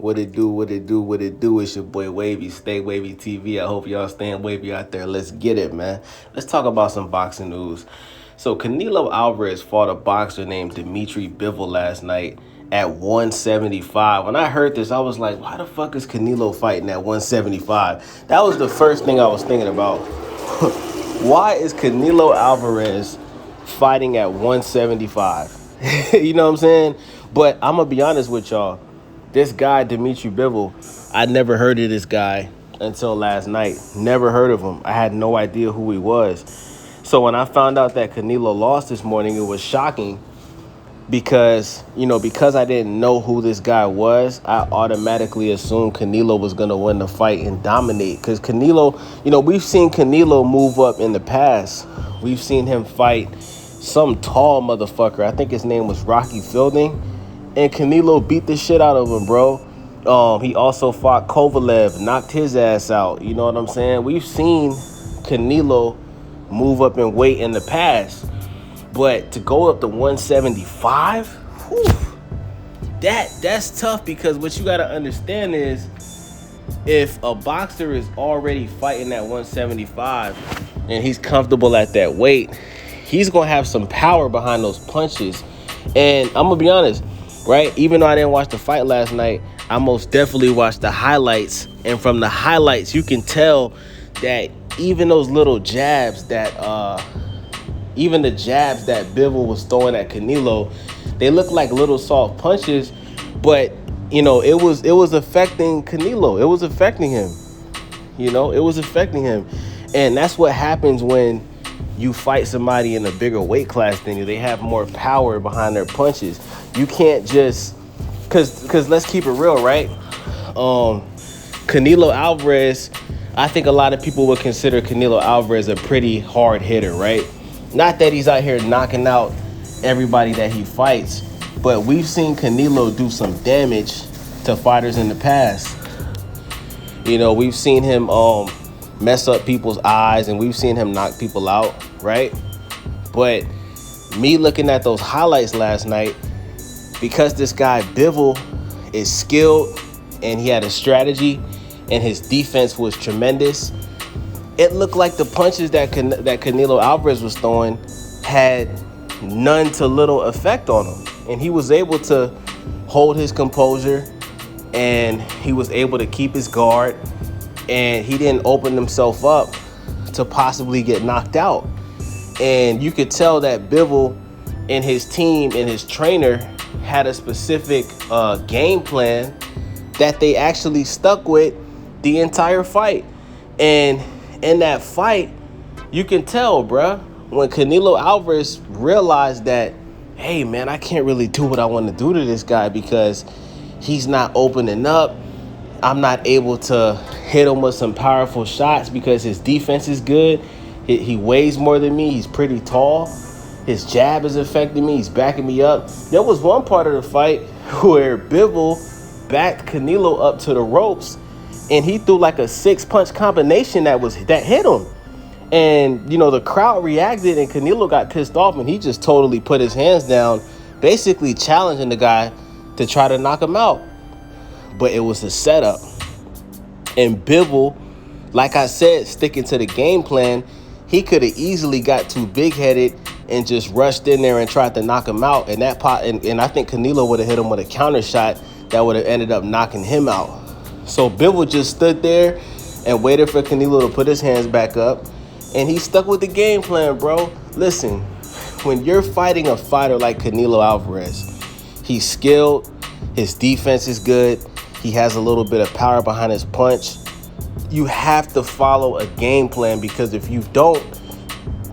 What it do, what it do, what it do. It's your boy Wavy, Stay Wavy TV. I hope y'all staying wavy out there. Let's get it, man. Let's talk about some boxing news. So Canelo Alvarez fought a boxer named Dmitry Bivol last night at 175. When I heard this, I was like, why the fuck is Canelo fighting at 175? That was the first thing I was thinking about. Why is Canelo Alvarez fighting at 175? You know what I'm saying? But I'm going to be honest with y'all. This guy, Dmitry Bivol, I never heard of this guy until last night. Never heard of him. I had no idea who he was. So when I found out that Canelo lost this morning, it was shocking because I didn't know who this guy was. I automatically assumed Canelo was going to win the fight and dominate. Because Canelo, we've seen Canelo move up in the past. We've seen him fight some tall motherfucker. I think his name was Rocky Fielding. And Canelo beat the shit out of him, bro. He also fought Kovalev, knocked his ass out. You know what I'm saying? We've seen Canelo move up in weight in the past. But to go up to 175, whew, that's tough, because what you got to understand is if a boxer is already fighting at 175 and he's comfortable at that weight, he's going to have some power behind those punches. And I'm going to be honest, right? Even though I didn't watch the fight last night, I most definitely watched the highlights. And from the highlights, you can tell that even those little jabs that, Bivol was throwing at Canelo, they look like little soft punches, but it was affecting Canelo. It was affecting him. It was affecting him. And that's what happens when you fight somebody in a bigger weight class than you. They have more power behind their punches. You can't just, cause let's keep it real, right? Canelo Alvarez, I think a lot of people would consider Canelo Alvarez a pretty hard hitter, right? Not that he's out here knocking out everybody that he fights, but we've seen Canelo do some damage to fighters in the past. We've seen him mess up people's eyes, and we've seen him knock people out, right? But me looking at those highlights last night, because this guy Bivol is skilled and he had a strategy and his defense was tremendous, it looked like the punches that Canelo Alvarez was throwing had none to little effect on him. And he was able to hold his composure, and he was able to keep his guard, and he didn't open himself up to possibly get knocked out. And you could tell that Bivol and his team and his trainer had a specific game plan that they actually stuck with the entire fight. And in that fight, you can tell, bruh, when Canelo Alvarez realized that, hey, man, I can't really do what I want to do to this guy because he's not opening up. I'm not able to hit him with some powerful shots because his defense is good. He weighs more than me. He's pretty tall. His jab is affecting me. He's backing me up. There was one part of the fight where Bivol backed Canelo up to the ropes, and he threw like a 6-punch combination that hit him. And, the crowd reacted, and Canelo got pissed off, and he just totally put his hands down, basically challenging the guy to try to knock him out. But it was a setup. And Bivol, like I said, sticking to the game plan, he could have easily got too big-headed and just rushed in there and tried to knock him out. And I think Canelo would have hit him with a counter shot that would have ended up knocking him out. So Bivol just stood there and waited for Canelo to put his hands back up. And he stuck with the game plan, bro. Listen, when you're fighting a fighter like Canelo Alvarez, he's skilled, his defense is good, he has a little bit of power behind his punch. You have to follow a game plan, because if you don't,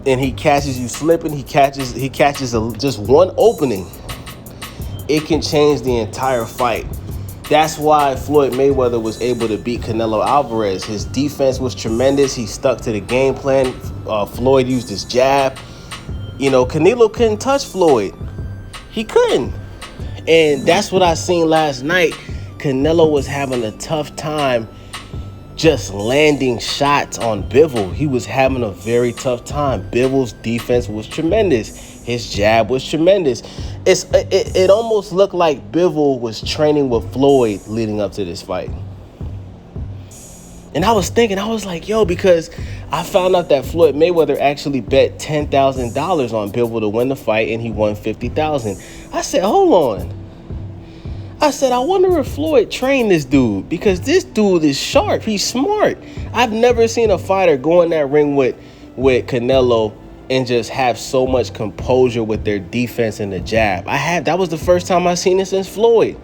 and he catches you slipping, he catches just one opening, it can change the entire fight. That's why Floyd Mayweather was able to beat Canelo Alvarez. His defense was tremendous. He stuck to the game plan. Floyd used his jab. Canelo couldn't touch Floyd. He couldn't. And that's what I seen last night. Canelo was having a tough time just landing shots on Bivol. He was having a very tough time. Bivol's defense was tremendous. His jab was tremendous. It almost looked like Bivol was training with Floyd leading up to this fight. And I was thinking, I was like, yo, because I found out that Floyd Mayweather actually bet $10,000 on Bivol to win the fight, and he won $50,000. I said, hold on. I said, I wonder if Floyd trained this dude, because this dude is sharp. He's smart. I've never seen a fighter go in that ring with Canelo and just have so much composure with their defense and the jab. That was the first time I seen it since Floyd.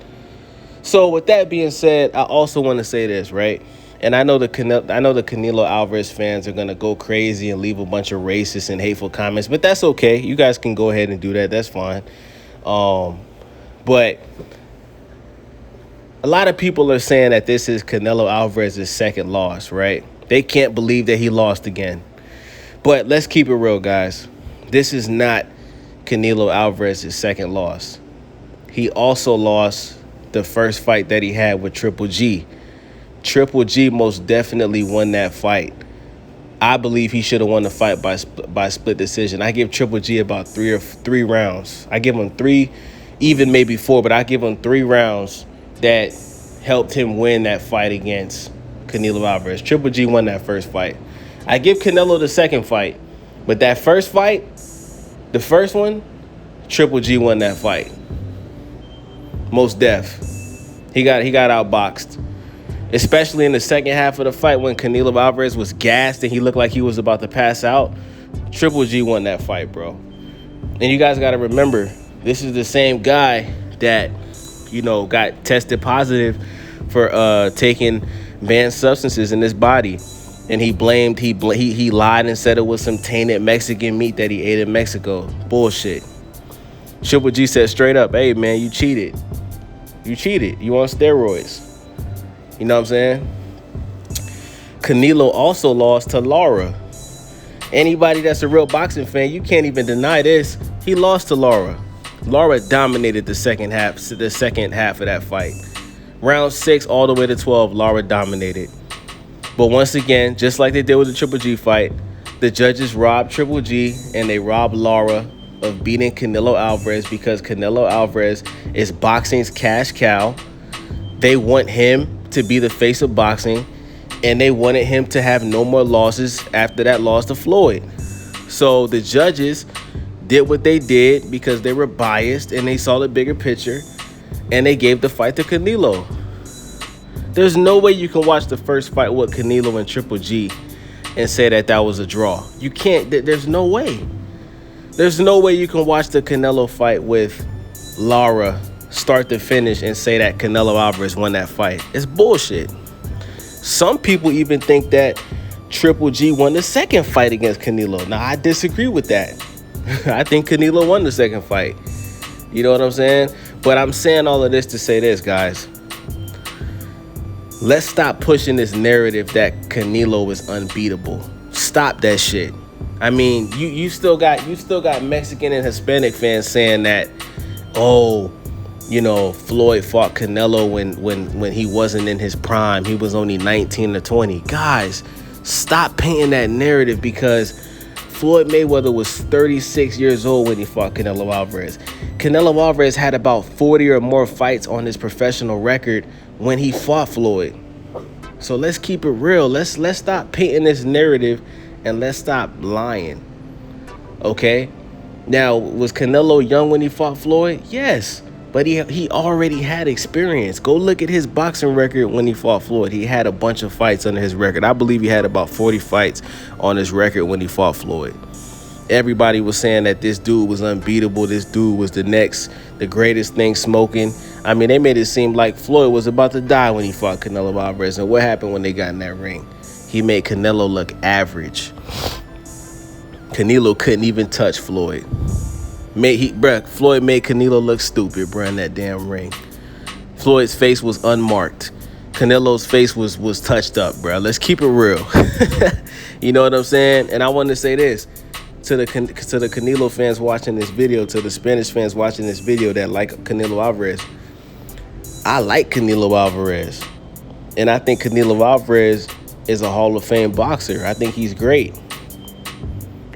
So with that being said, I also want to say this, right? And I know the Canelo Alvarez fans are gonna go crazy and leave a bunch of racist and hateful comments, but that's okay. You guys can go ahead and do that. That's fine. But a lot of people are saying that this is Canelo Alvarez's second loss, right? They can't believe that he lost again. But let's keep it real, guys. This is not Canelo Alvarez's second loss. He also lost the first fight that he had with Triple G. Triple G most definitely won that fight. I believe he should have won the fight by split decision. I give Triple G about three rounds. I give him 3, even maybe 4, but I give him 3 rounds that helped him win that fight against Canelo Alvarez. Triple G won that first fight. I give Canelo the second fight, but that first fight, the first one, Triple G won that fight. Most def. He got outboxed. Especially in the second half of the fight when Canelo Alvarez was gassed and he looked like he was about to pass out. Triple G won that fight, bro. And you guys got to remember, this is the same guy that, got tested positive for taking banned substances in his body. And he lied and said it was some tainted Mexican meat that he ate in Mexico. Bullshit. Triple G said straight up, hey, man, you cheated. You cheated. You on steroids. You know what I'm saying? Canelo also lost to Lara. Anybody that's a real boxing fan, you can't even deny this. He lost to Lara. Lara dominated the second half of that fight. Round 6 all the way to 12, Lara dominated. But once again, just like they did with the Triple G fight, the judges robbed Triple G and they robbed Lara of beating Canelo Alvarez because Canelo Alvarez is boxing's cash cow. They want him to be the face of boxing, and they wanted him to have no more losses after that loss to Floyd. So the judges did what they did because they were biased and they saw the bigger picture, and they gave the fight to Canelo. There's no way you can watch the first fight with Canelo and Triple G and say that was a draw. You can't. There's no way. There's no way you can watch the Canelo fight with Lara start to finish and say that Canelo Alvarez won that fight. It's bullshit. Some people even think that Triple G won the second fight against Canelo. Now, I disagree with that. I think Canelo won the second fight. You know what I'm saying? But I'm saying all of this to say this, guys. Let's stop pushing this narrative that Canelo is unbeatable. Stop that shit. I mean, you still got Mexican and Hispanic fans saying that, Floyd fought Canelo when he wasn't in his prime. He was only 19 or 20. Guys, stop painting that narrative because Floyd Mayweather was 36 years old when he fought Canelo Alvarez. Canelo Alvarez had about 40 or more fights on his professional record when he fought Floyd. So let's keep it real. Let's stop painting this narrative and let's stop lying. Okay? Now, was Canelo young when he fought Floyd? Yes. But he already had experience. Go look at his boxing record when he fought Floyd. He had a bunch of fights under his record. I believe he had about 40 fights on his record when he fought Floyd. Everybody was saying that this dude was unbeatable. This dude was the greatest thing smoking. I mean, they made it seem like Floyd was about to die when he fought Canelo Alvarez. And what happened when they got in that ring? He made Canelo look average. Canelo couldn't even touch Floyd. Floyd made Canelo look stupid, bruh, in that damn ring. Floyd's face was unmarked. Canelo's face was touched up, bruh. Let's keep it real. You know what I'm saying? And I want to say this to the Canelo fans watching this video, to the Spanish fans watching this video that like Canelo Alvarez. I like Canelo Alvarez. And I think Canelo Alvarez is a Hall of Fame boxer. I think he's great.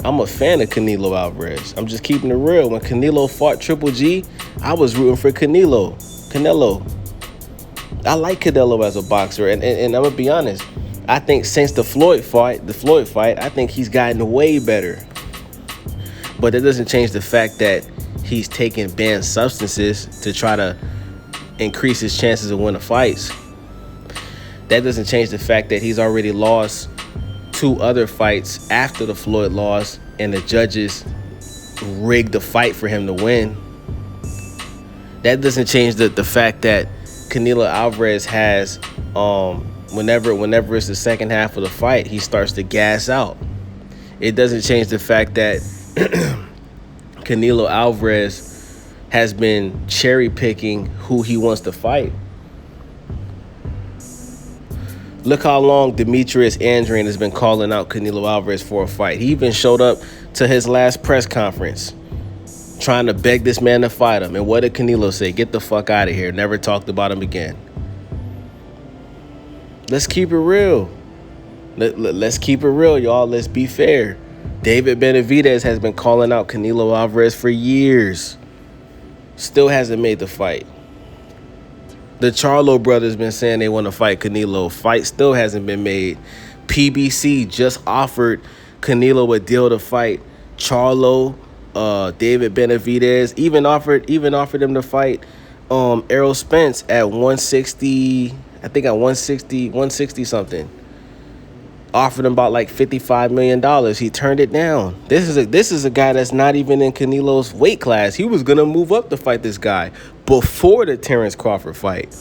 I'm a fan of Canelo Alvarez. I'm just keeping it real. When Canelo fought Triple G, I was rooting for Canelo. I like Canelo as a boxer, and I'm gonna be honest. I think since the Floyd fight, I think he's gotten way better. But that doesn't change the fact that he's taking banned substances to try to increase his chances of winning fights. That doesn't change the fact that he's already lost 2 other fights after the Floyd loss, and the judges rigged the fight for him to win. That doesn't change the fact that Canelo Alvarez has, whenever it's the second half of the fight, he starts to gas out. It doesn't change the fact that Canelo Alvarez has been cherry picking who he wants to fight. Look how long Demetrius Andrian has been calling out Canelo Alvarez for a fight. He even showed up to his last press conference trying to beg this man to fight him. And what did Canelo say? Get the fuck out of here. Never talked about him again. Let's keep it real. Let's keep it real, y'all. Let's be fair. David Benavidez has been calling out Canelo Alvarez for years. Still hasn't made the fight. The Charlo brothers been saying they want to fight Canelo. Fight still hasn't been made. PBC just offered Canelo a deal to fight Charlo, David Benavidez. Even offered him to fight Errol Spence at 160. I think at 160 something. Offered him about like $55 million. He turned it down. This is a guy that's not even in Canelo's weight class. He was gonna move up to fight this guy before the Terrence Crawford fight.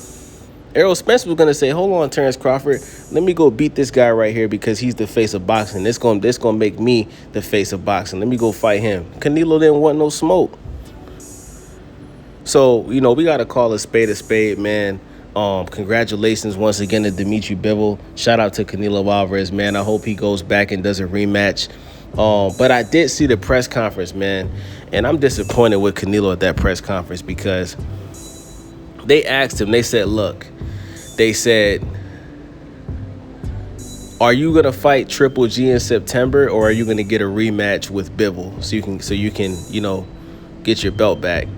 Errol Spence was gonna say, "Hold on, Terrence Crawford, let me go beat this guy right here because he's the face of boxing. This gonna make me the face of boxing. Let me go fight him." Canelo didn't want no smoke. So we gotta call a spade, man. Congratulations once again to Dmitry Bivol. Shout out to Canelo Alvarez, man. I hope he goes back and does a rematch. But I did see the press conference, man, and I'm disappointed with Canelo at that press conference because they asked him, they said, are you gonna fight Triple G in September, or are you gonna get a rematch with Bivol so you can get your belt back?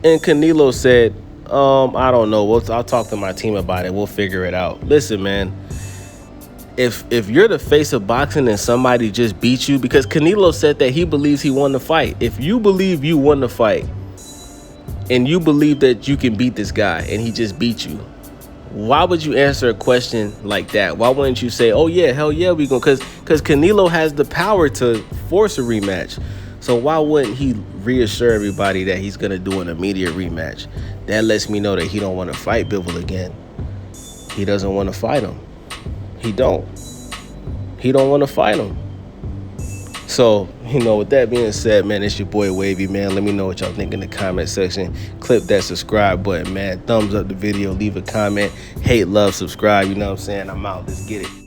And Canelo said, I don't know. I'll talk to my team about it. We'll figure it out. Listen, man, if you're the face of boxing and somebody just beat you, because Canelo said that he believes he won the fight. If you believe you won the fight and you believe that you can beat this guy and he just beat you, why would you answer a question like that? Why wouldn't you say, oh yeah, hell yeah, we gonna, because Canelo has the power to force a rematch. So why wouldn't he reassure everybody that he's gonna do an immediate rematch? That lets me know that he don't want to fight Bivol again. He doesn't want to fight him. He don't want to fight him. So, with that being said, man, it's your boy Wavy, man. Let me know what y'all think in the comment section. Clip that subscribe button, man. Thumbs up the video, leave a comment. Hate, love, subscribe. You know what I'm saying? I'm out. Let's get it.